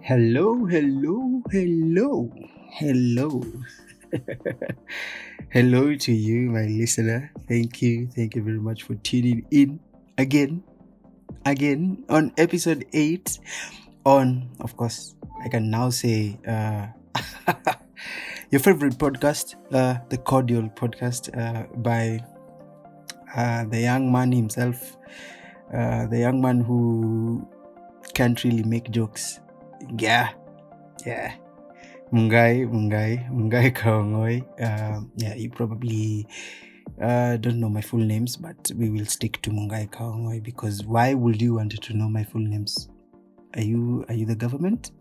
Hello, hello, hello, hello. Hello to you, my listener. Thank you very much for tuning in again on episode 8 on, of course, I can now say your favorite podcast, the Cordial podcast by the young man himself, the young man who can't really make jokes. Yeah. Mungai Kang'ong'oi. You probably don't know my full names, but we will stick to Mungai Kang'ong'oi because why would you want to know my full names? Are you the government?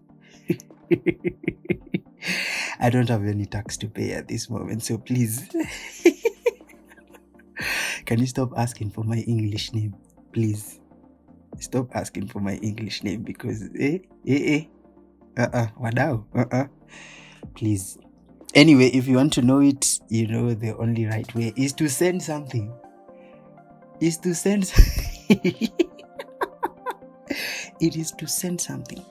I don't have any tax to pay at this moment, so please, can you stop asking for my English name, please? Stop asking for my English name because wadau, please. Anyway, if you want to know it, you know the only right way is to send something. It is to send something.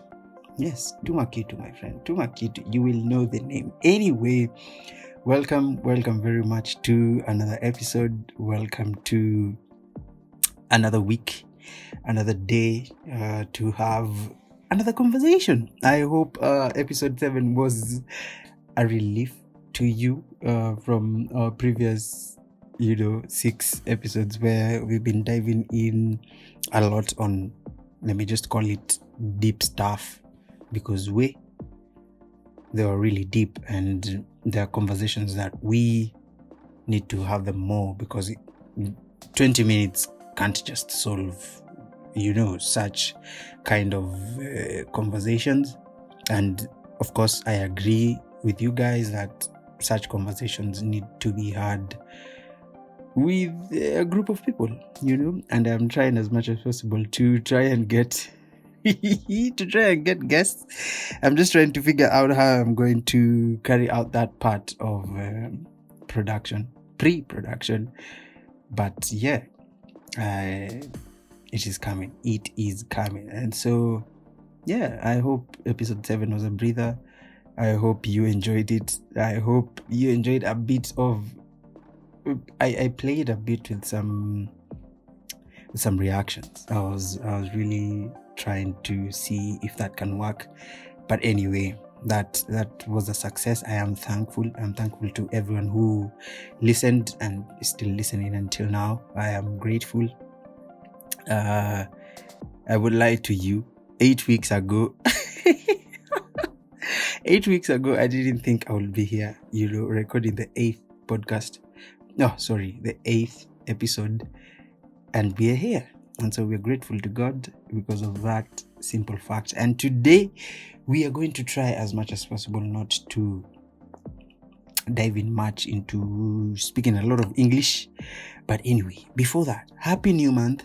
Yes, Tumakitu, my friend. Tumakitu, you will know the name. Anyway, welcome very much to another episode. Welcome to another week, another day to have another conversation. I hope episode 7 was a relief to you from our previous 6 episodes where we've been diving in a lot on, let me just call it, deep stuff, because they were really deep, and there are conversations that we need to have them more, because 20 minutes can't just solve such kind of conversations. And of course I agree with you guys that such conversations need to be had with a group of people, and I'm trying as much as possible to try and get guests. I'm just trying to figure out how I'm going to carry out that part of pre-production, but yeah, it is coming. And so yeah, I hope episode 7 was a breather. I hope you enjoyed it. I hope you enjoyed a bit of I played a bit with some reactions. I was really trying to see if that can work, but anyway, that was a success. I am thankful. I'm thankful to everyone who listened and is still listening until now. I am grateful. I would lie to you. 8 weeks ago, I didn't think I would be here, recording the 8th podcast. No, sorry, the 8th episode, and we are here. And so we're grateful to God because of that simple fact. And today we are going to try as much as possible not to dive in much into speaking a lot of English. But anyway, before that, happy new month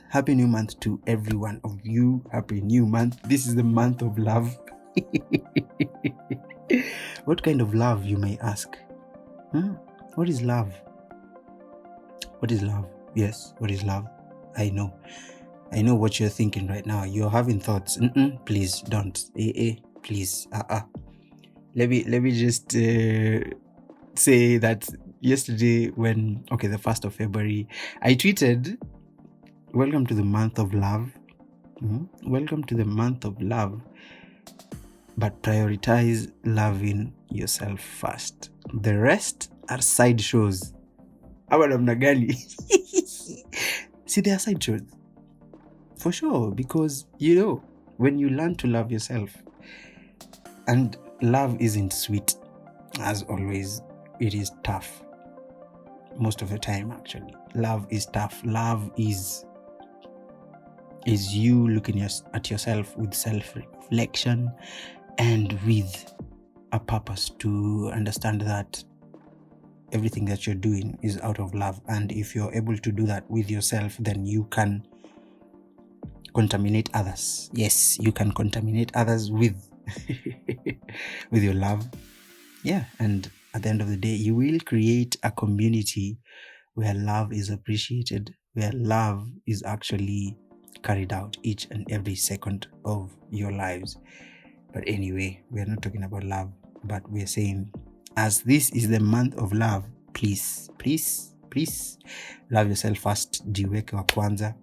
to every one of you. Happy new month. This is the month of love. What kind of love, you may ask? What is love? Yes, what is love? I know what you're thinking right now. You're having thoughts. Please don't. Please. Let me just say that yesterday, when the 1st of February, I tweeted, welcome to the month of love. Welcome to the month of love, but prioritize loving yourself first. The rest are side shows. See, they are side shows for sure, because when you learn to love yourself, and love isn't sweet, as always, it is tough. Most of the time, actually, love is tough. Love is you looking at yourself with self-reflection and with a purpose to understand that everything that you're doing is out of love. And if you're able to do that with yourself, then you can contaminate others. Yes, you can contaminate others with with your love. Yeah, and at the end of the day, you will create a community where love is appreciated, where love is actually carried out each and every second of your lives. But anyway, we are not talking about love, but we are saying, as this is the month of love, please love yourself first. Jiweke wa kwanza.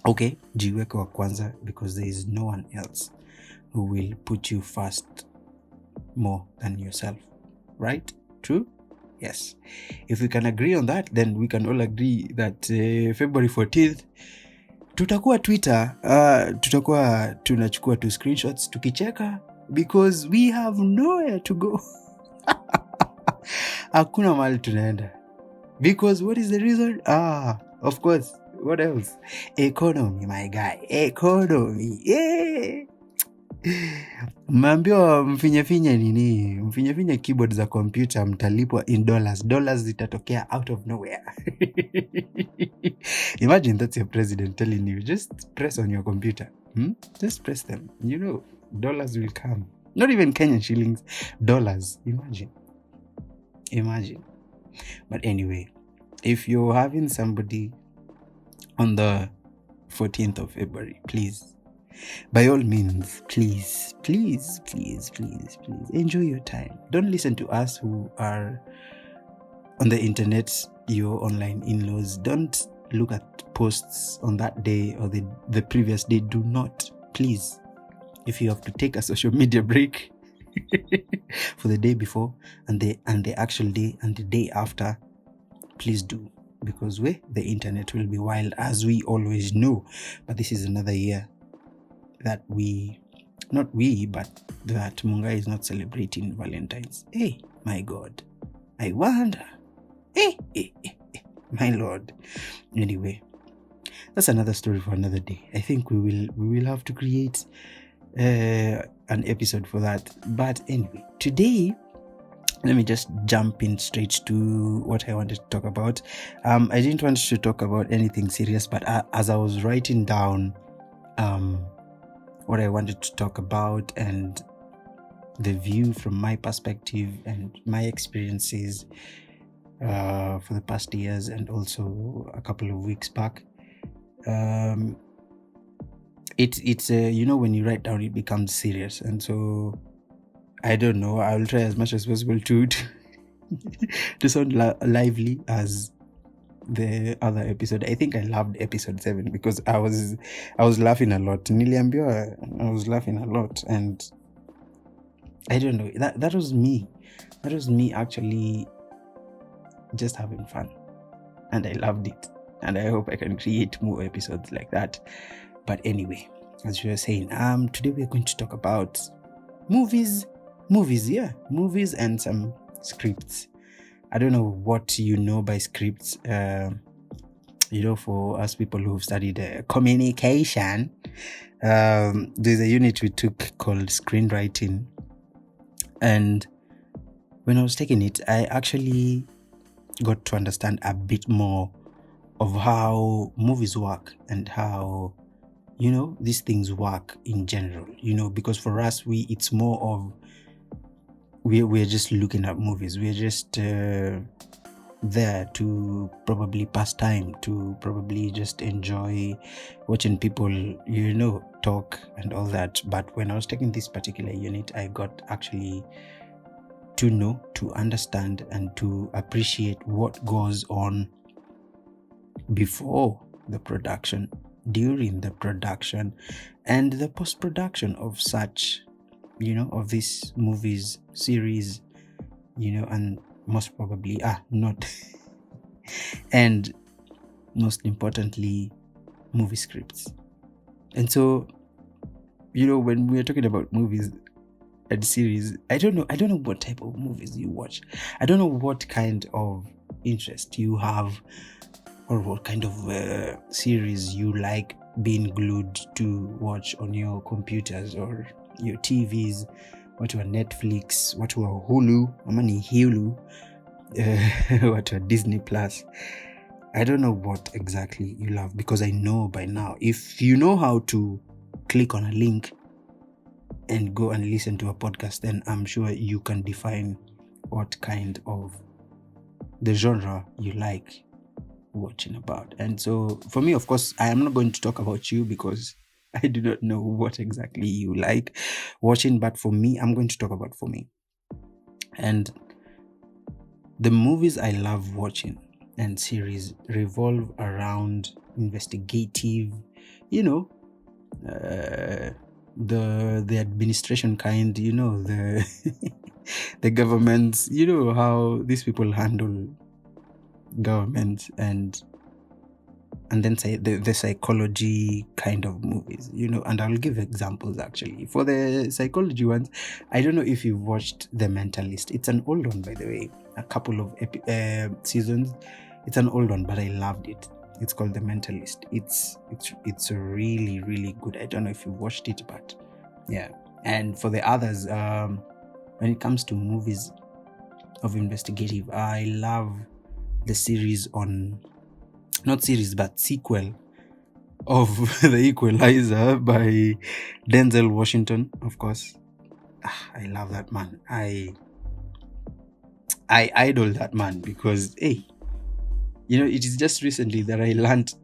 Okay, jiweke wa kwanza, because there is no one else who will put you first more than yourself. Right? True? Yes. If we can agree on that, then we can all agree that February 14th tutakuwa Twitter, tutakuwa tunachukua tu screenshots tukicheka, because we have nowhere to go. Hakuna mahali tunaenda. Because what is the reason? Of course, what else? Economy, my guy. Economy. Yeah. Mmeambiwa mfinye keyboard za computer mtalipwa in dollars zitatokea out of nowhere. Imagine that's your president telling you, just press on your computer, just press them, dollars will come. Not even Kenyan shillings, dollars. Imagine. But anyway, if you're having somebody on the 14th of February, please, by all means, please enjoy your time. Don't listen to us who are on the internet, your online in-laws. Don't look at posts on that day or the previous day. Do not, please. If you have to take a social media break for the day before and the actual day and the day after, please do, because the internet will be wild, as we always know. But this is another year that that Mungai is not celebrating Valentine's. Hey, my God, I wonder. Hey, my Lord. Anyway, that's another story for another day. I think we will have to create an episode for that. But anyway, today, let me just jump in straight to what I wanted to talk about. I didn't want to talk about anything serious, but as I was writing down what I wanted to talk about and the view from my perspective and my experiences for the past years and also a couple of weeks back, it's when you write down, it becomes serious. And so I don't know, I'll try as much as possible to sound lively as the other episode. I think I loved episode 7 because I was laughing a lot. Niliambiwa I was laughing a lot, and I don't know, that was me actually just having fun, and I loved it, and I hope I can create more episodes like that. But anyway, as you were saying, today we're going to talk about movies and some scripts. I don't know what you know by scripts. For us people who've studied communication, there's a unit we took called screenwriting, and when I was taking it, I actually got to understand a bit more of how movies work and how these things work in general, because for us, it's more of we're just looking at movies. We're just there to probably pass time, to probably just enjoy watching people, talk and all that. But when I was taking this particular unit, I got actually to know, to understand, and to appreciate what goes on before the production, during the production, and the post-production of such, of these movies, series, and most probably not and most importantly, movie scripts. And so, when we're talking about movies and series, I don't know what type of movies you watch. I don't know what kind of interest you have, or what kind of series you like being glued to watch on your computers or your TVs. What were Netflix, what were Hulu, what were Disney Plus. I don't know what exactly you love, because I know by now, if you know how to click on a link and go and listen to a podcast, then I'm sure you can define what kind of the genre you like watching about. And so for me, of course, I am not going to talk about you, because I do not know what exactly you like watching, but for me, I'm going to talk about for me. And the movies I love watching and series revolve around investigative, the administration kind, the the governments, how these people handle government, and then say the psychology kind of movies, and I'll give examples. Actually, for the psychology ones, I don't know if you've watched The Mentalist. It's an old one, by the way, a couple of seasons. It's an old one, but I loved it. It's called The Mentalist. It's really, really good. I don't know if you watched it, but yeah. And for the others, when it comes to movies of investigative, I love the series on, not series, but sequel of The Equalizer by Denzel Washington, of course. I love that man. I idol that man because, hey, it is just recently that I learned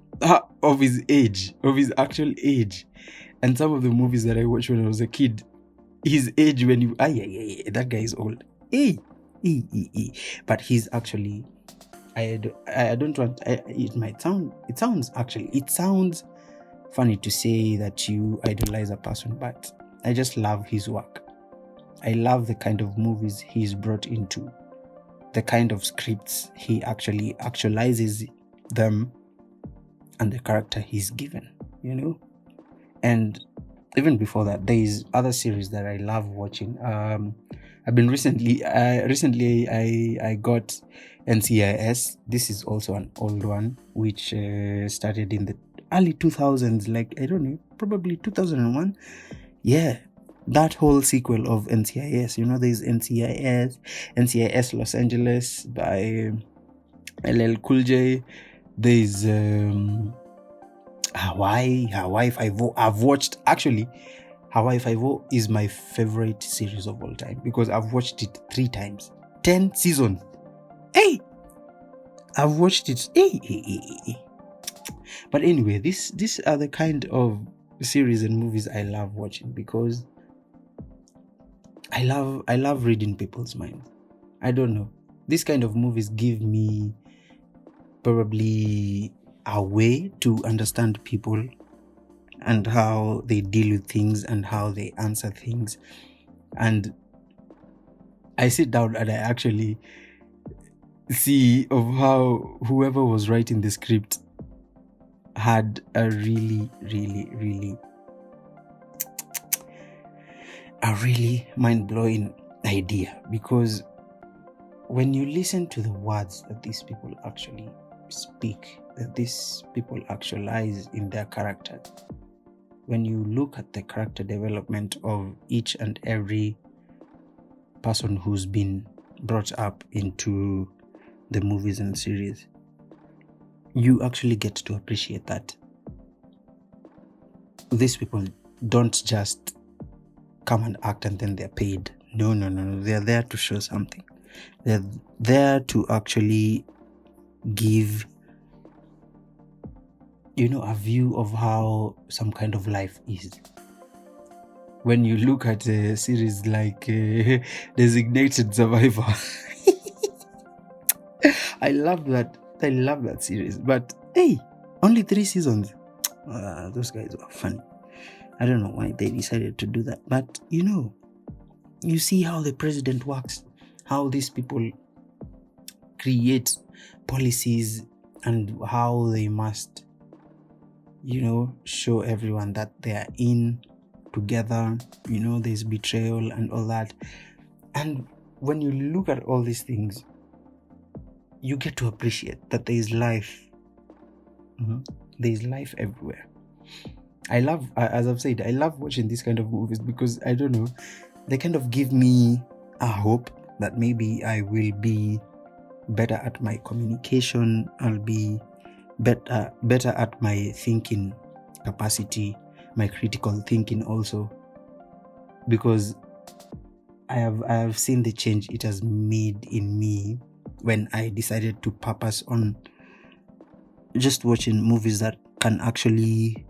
of his age, of his actual age. And some of the movies that I watched when I was a kid, his age when you, that guy is old. But he's actually, I don't want, it sounds funny to say that you idolize a person, but I just love his work. I love the kind of movies he's brought into, the kind of scripts he actually actualizes them, and the character he's given, And even before that, there is other series that I love watching. I've been recently I got NCIS. This is also an old one, which started in the early 2000s, like, I don't know, probably 2001. Yeah, that whole sequel of NCIS, there's NCIS Los Angeles by LL Cool J. There's Hawaii Five-0. I've watched, actually, Hawaii Five-0 is my favorite series of all time because I've watched it 3 times. 10 seasons. Hey! I've watched it. Hey. But anyway, these are the kind of series and movies I love watching because I love reading people's minds. I don't know. These kind of movies give me probably a way to understand people and how they deal with things and how they answer things. And I sit down and I actually see of how whoever was writing the script had a really, really, really, mind-blowing idea, because when you listen to the words that these people actually speak, that these people actualize in their character, when you look at the character development of each and every person who's been brought up into the movies and series, you actually get to appreciate that these people don't just come and act and then they're paid. No. They're there to show something. They're there to actually give, a view of how some kind of life is. When you look at a series like Designated Survivor, I love that series. But hey, only 3 seasons. Those guys were funny. I don't know why they decided to do that. But you see how the president works, how these people create policies and how they must, show everyone that they are in together. There's betrayal and all that. And when you look at all these things, you get to appreciate that there is life. There is life everywhere. As I've said, I love watching these kind of movies because, I don't know, they kind of give me a hope that maybe I will be better at my communication. I'll be better at my thinking capacity, my critical thinking also, because I have seen the change it has made in me when I decided to purpose on just watching movies that can actually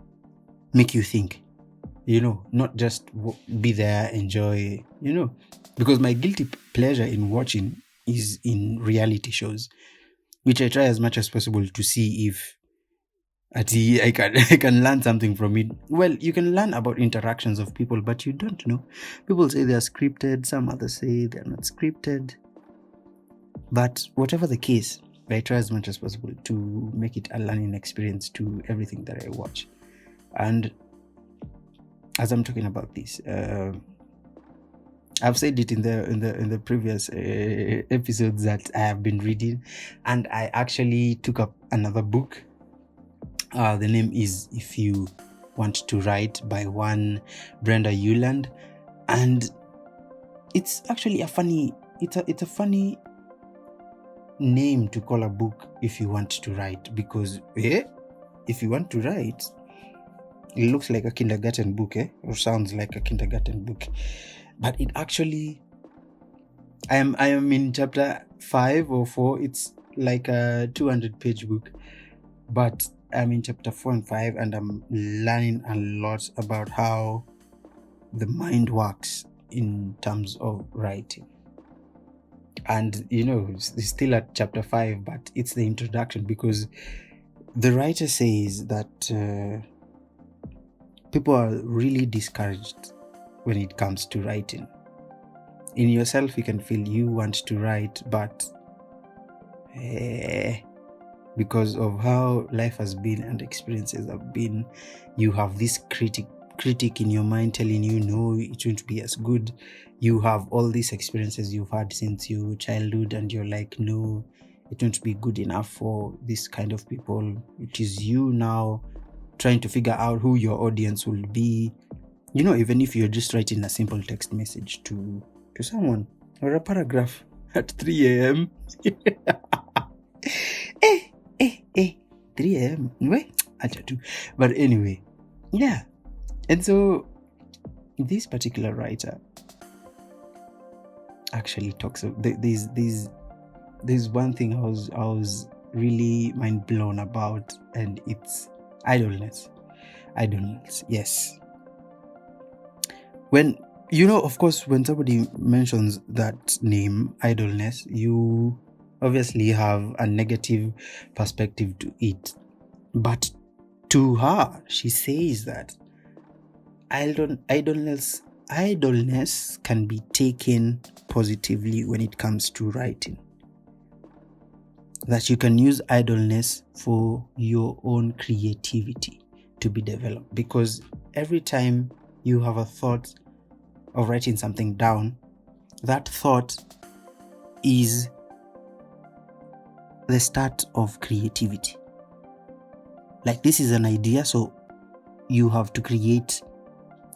make you think. not just be there, enjoy, because my guilty pleasure in watching is in reality shows, which I try as much as possible to see if I can learn something from it. Well, you can learn about interactions of people, but you don't know. People say they're scripted, some others say they're not scripted. But whatever the case, I try as much as possible to make it a learning experience to everything that I watch. And as I'm talking about this, I've said it in the previous episodes that I have been reading, and I actually took up another book. The name is If You Want to Write by one Brenda Euland, and it's actually a funny name to call a book If You Want to Write, because if you want to write, it looks like a kindergarten book, or sounds like a kindergarten book, but it actually, I am in chapter 5 or 4. It's like a 200-page book, but I'm in chapter 4 and 5, and I'm learning a lot about how the mind works in terms of writing. And it's still at chapter 5, but it's the introduction, because the writer says that people are really discouraged when it comes to writing. In yourself, you can feel you want to write, but because of how life has been and experiences have been, you have this critic in your mind telling you, no, it won't be as good. You have all these experiences you've had since your childhood, and you're like, no, it won't be good enough for this kind of people. It is you now trying to figure out who your audience will be. Even if you're just writing a simple text message to someone, or a paragraph at 3 a.m. 3 a.m. But anyway, yeah. And so this particular writer actually talks of there's one thing I was really mind blown about, and it's idleness. Yes. When of course, when somebody mentions that name, idleness, you obviously have a negative perspective to it. But to her, she says that idleness can be taken positively when it comes to writing. That you can use idleness for your own creativity to be developed, because every time you have a thought of writing something down, that thought is the start of creativity. Like, this is an idea, so you have to create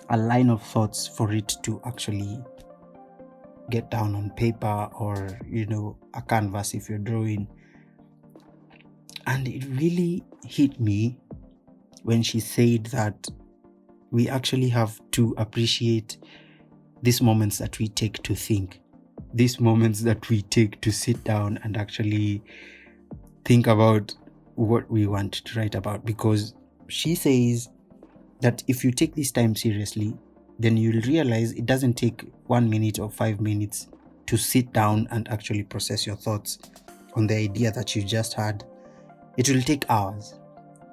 a line of thoughts for it to actually get down on paper, or a canvas if you're drawing. And it really hit me when she said that we actually have to appreciate these moments that we take to think, these moments that we take to sit down and actually think about what we want to write about. Because she says that if you take this time seriously, then you'll realize it doesn't take 1 minute or 5 minutes to sit down and actually process your thoughts on the idea that you just had. It will take hours.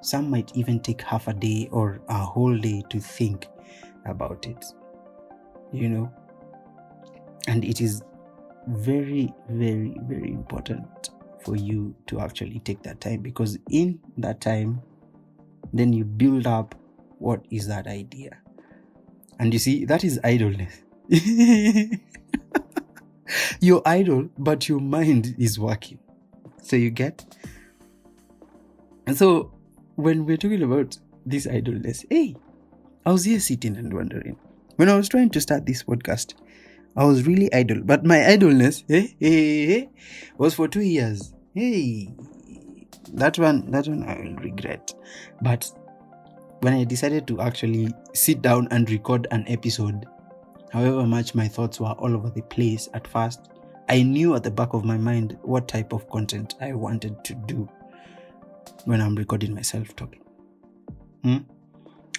Some might even take half a day or a whole day to think about it, and it is very, very, very important for you to actually take that time, because in that time, then you build up what is that idea. And you see, that is idleness. You're idle, but your mind is working. So you get? And so when we're talking about this idleness, I was here sitting and wondering, when I was trying to start this podcast, I was really idle, but my idleness was for 2 years. That one I will regret. But when I decided to actually sit down and record an episode, however much my thoughts were all over the place at first, I knew at the back of my mind what type of content I wanted to do when I'm recording myself talking.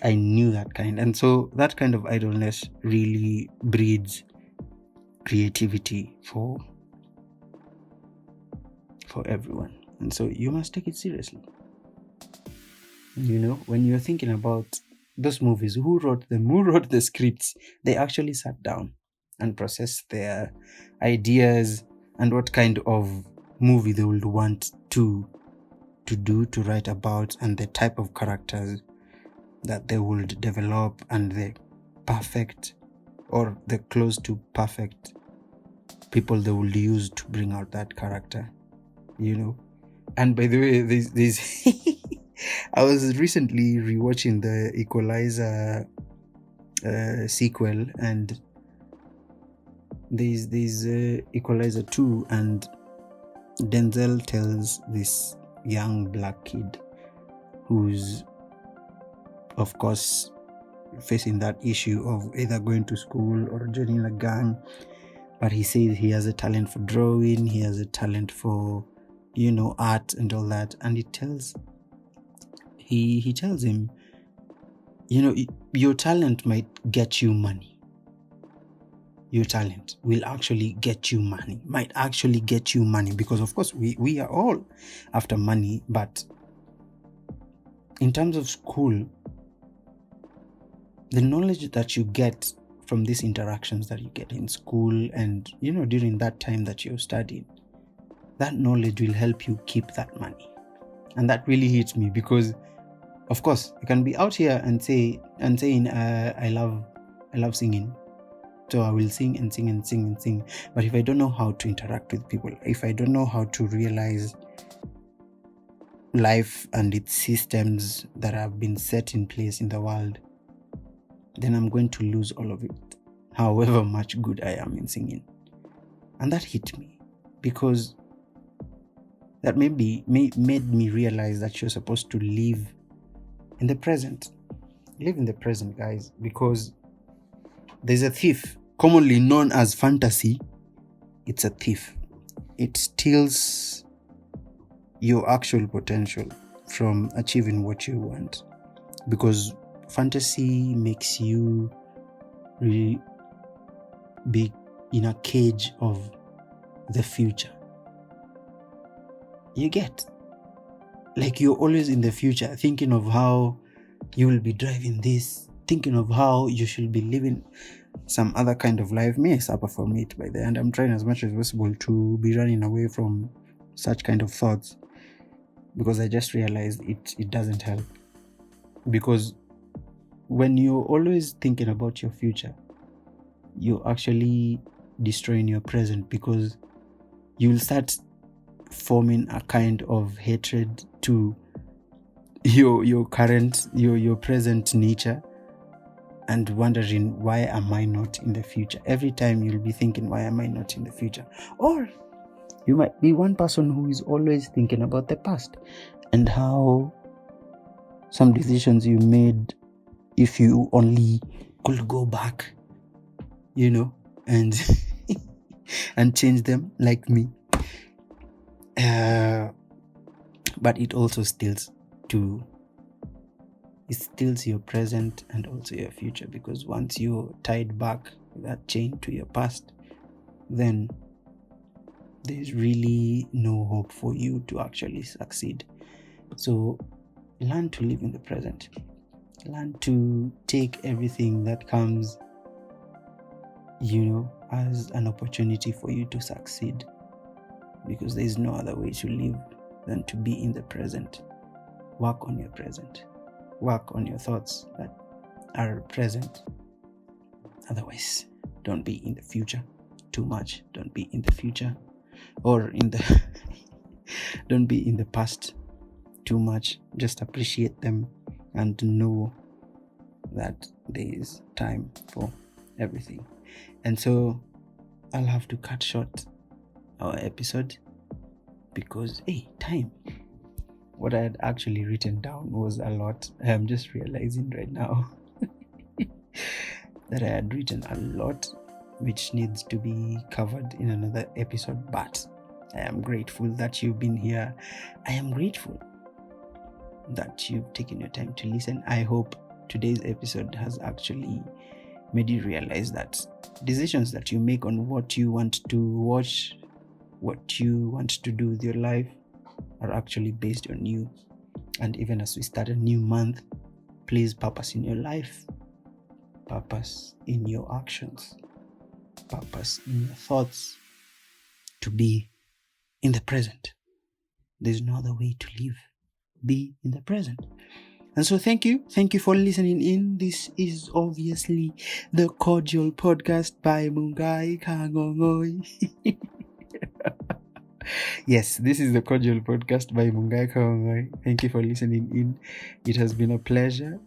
I knew that kind. And so that kind of idleness really breeds creativity for everyone. And so you must take it seriously. When you're thinking about those movies, who wrote them, who wrote the scripts, they actually sat down and processed their ideas and what kind of movie they would want to write about, and the type of characters that they would develop, and the perfect or the close to perfect people they will use to bring out that character. And by the way, there's I was recently rewatching the Equalizer sequel, and there's Equalizer 2, and Denzel tells this young black kid who's, of course, facing that issue of either going to school or joining a gang, but he says he has a talent for drawing, he has a talent for art and all that, and he tells him, your talent might get you money. Your talent will actually get you money, might actually get you money, because of course we are all after money. But in terms of school, the knowledge that you get from these interactions that you get in school and during that time that you're studying, that knowledge will help you keep that money. And that really hits me, because of course I can be out here and saying I love singing, so I will sing and sing and sing and sing. But if I don't know how to interact with people, if I don't know how to realize life and its systems that have been set in place in the world, then I'm going to lose all of it, however much good I am in singing. And that hit me, because that made me realize that you're supposed to live in the present. Live in the present, guys, because there's a thief, commonly known as fantasy. It's a thief. It steals your actual potential from achieving what you want, because fantasy makes you really be in a cage of the future. You get, like, you're always in the future, thinking of how you will be driving this, thinking of how you should be living some other kind of life. Me, I suffer from it by the end. I'm trying as much as possible to be running away from such kind of thoughts, because I just realized it doesn't help. Because when you're always thinking about your future, you're actually destroying your present, because you'll start forming a kind of hatred to your current, your present nature, and wondering, why am I not in the future? Every time you'll be thinking, why am I not in the future? Or you might be one person who is always thinking about the past and how some decisions you made, if you only could go back, and and change them, like me. But it also steals your present and also your future, because once you're tied back with that chain to your past, then there's really no hope for you to actually succeed. So learn to live in the present. Learn to take everything that comes, as an opportunity for you to succeed, because there's no other way to live than to be in the present. Work on your present. Work on your thoughts that are present. Otherwise, don't be in the future too much. Don't be in the future or don't be in the past too much. Just appreciate them and know that there is time for everything. And so I'll have to cut short our episode, because time. What I had actually written down was a lot. I'm just realizing right now that I had written a lot, which needs to be covered in another episode. But I am grateful that you've been here. I am grateful that you've taken your time to listen. I hope today's episode has actually made you realize that decisions that you make on what you want to watch, what you want to do with your life, are actually based on you. And even as we start a new month, please purpose in your life, purpose in your actions, purpose in your thoughts, to be in the present. There's no other way to live. Be in the present. And so thank you for listening in. This is obviously the Cordial Podcast by Mungai Kang'ong'oi. Yes, this is the Cordial Podcast by Mungai Kang'ong'oi. Thank you for listening in. It has been a pleasure.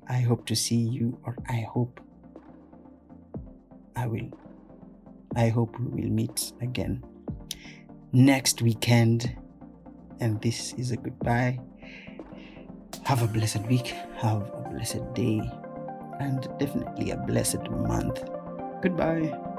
I hope to see you, or I hope we will meet again next weekend. And this is a goodbye. Have a blessed week, have a blessed day, and definitely a blessed month. Goodbye.